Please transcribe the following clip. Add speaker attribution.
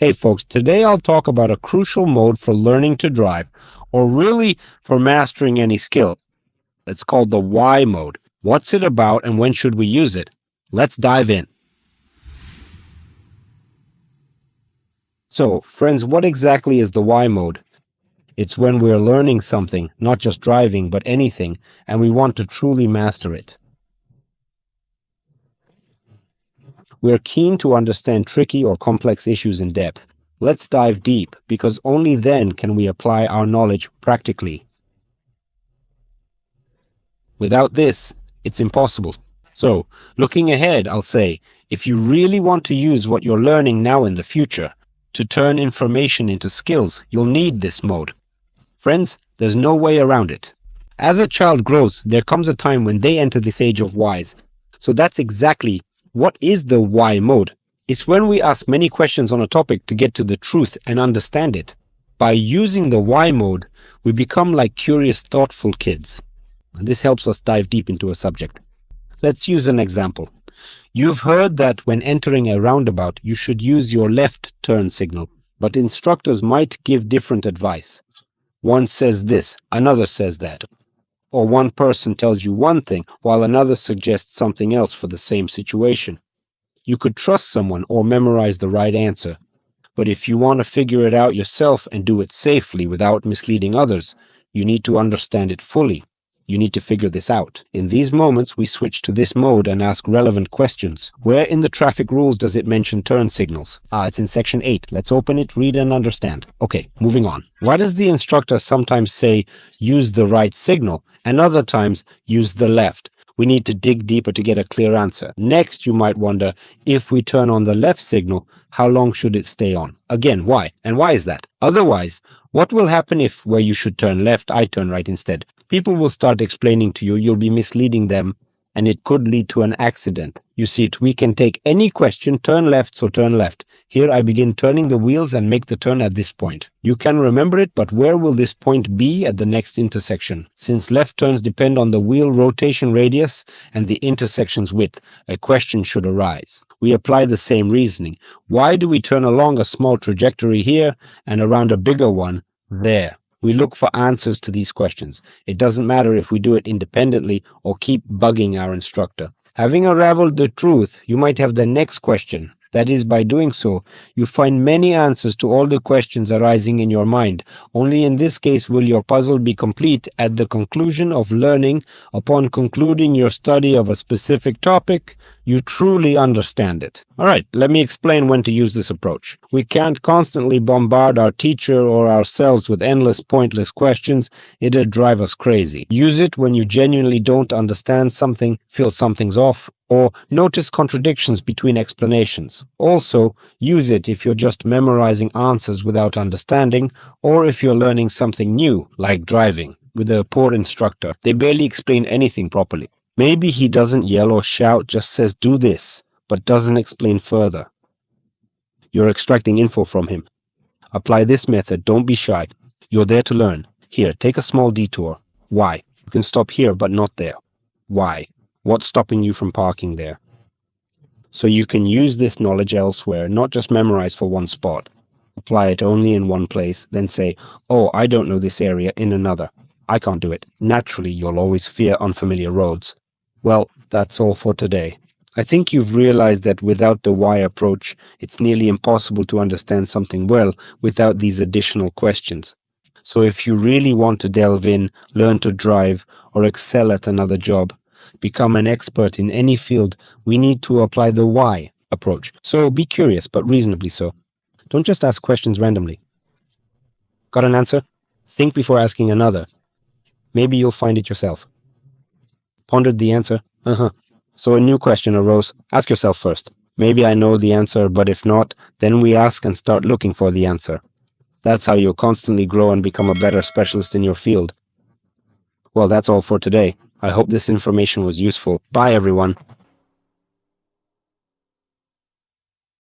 Speaker 1: Hey folks, today I'll talk about a crucial mode for learning to drive, or really for mastering any skill. It's called the Why mode. What's it about and when should we use it? Let's dive in. So, friends, what exactly is the Why mode? It's when we're learning something, not just driving, but anything, and we want to truly master it. We're keen to understand tricky or complex issues in depth. Let's dive deep, because only then can we apply our knowledge practically. Without this, it's impossible. So, looking ahead, I'll say, if you really want to use what you're learning now in the future, to turn information into skills, you'll need this mode. Friends, there's no way around it. As a child grows, there comes a time when they enter this age of whys. So that's exactly what is the Why mode. It's when we ask many questions on a topic to get to the truth and understand it. By using the Why mode, we become like curious, thoughtful kids. This helps us dive deep into a subject. Let's use an example. You've heard that when entering a roundabout, you should use your left turn signal, but instructors might give different advice. One says this, another says that. Or one person tells you one thing, while another suggests something else for the same situation. You could trust someone or memorize the right answer. But if you want to figure it out yourself and do it safely without misleading others, you need to understand it fully. You need to figure this out. In these moments, we switch to this mode and ask relevant questions. Where in the traffic rules does it mention turn signals? It's in section 8. Let's open it, read and understand. Okay, moving on. Why does the instructor sometimes say, use the right signal, and other times, use the left? We need to dig deeper to get a clear answer. Next, you might wonder, if we turn on the left signal, how long should it stay on? Again, why? And why is that? Otherwise, what will happen if where you should turn left, I turn right instead? People will start explaining to you, you'll be misleading them, and it could lead to an accident. You see it, we can take any question, turn left, so turn left. Here I begin turning the wheels and make the turn at this point. You can remember it, but where will this point be at the next intersection? Since left turns depend on the wheel rotation radius and the intersection's width, a question should arise. We apply the same reasoning. Why do we turn along a small trajectory here and around a bigger one there? We look for answers to these questions. It doesn't matter if we do it independently or keep bugging our instructor. Having unraveled the truth, you might have the next question. That is, by doing so, you find many answers to all the questions arising in your mind. Only in this case will your puzzle be complete at the conclusion of learning. Upon concluding your study of a specific topic, you truly understand it. All right, let me explain when to use this approach. We can't constantly bombard our teacher or ourselves with endless, pointless questions. It'd drive us crazy. Use it when you genuinely don't understand something, feel something's off, or notice contradictions between explanations. Also, use it if you're just memorizing answers without understanding, or if you're learning something new, like driving, with a poor instructor. They barely explain anything properly. Maybe he doesn't yell or shout, just says do this, but doesn't explain further. You're extracting info from him. Apply this method, don't be shy. You're there to learn. Here, take a small detour. Why? You can stop here, but not there. Why? What's stopping you from parking there? So you can use this knowledge elsewhere, not just memorize for one spot. Apply it only in one place, then say, oh, I don't know this area in another. I can't do it. Naturally, you'll always fear unfamiliar roads. Well, that's all for today. I think you've realized that without the Why approach, it's nearly impossible to understand something well without these additional questions. So if you really want to delve in, learn to drive, or excel at another job, become an expert in any field, we need to apply the Why approach. So be curious, but reasonably so. Don't just ask questions randomly. Got an answer? Think before asking another. Maybe you'll find it yourself. Pondered the answer? So a new question arose. Ask yourself first. Maybe I know the answer, but if not, then we ask and start looking for the answer. That's how you'll constantly grow and become a better specialist in your field. Well, that's all for today. I hope this information was useful. Bye, everyone.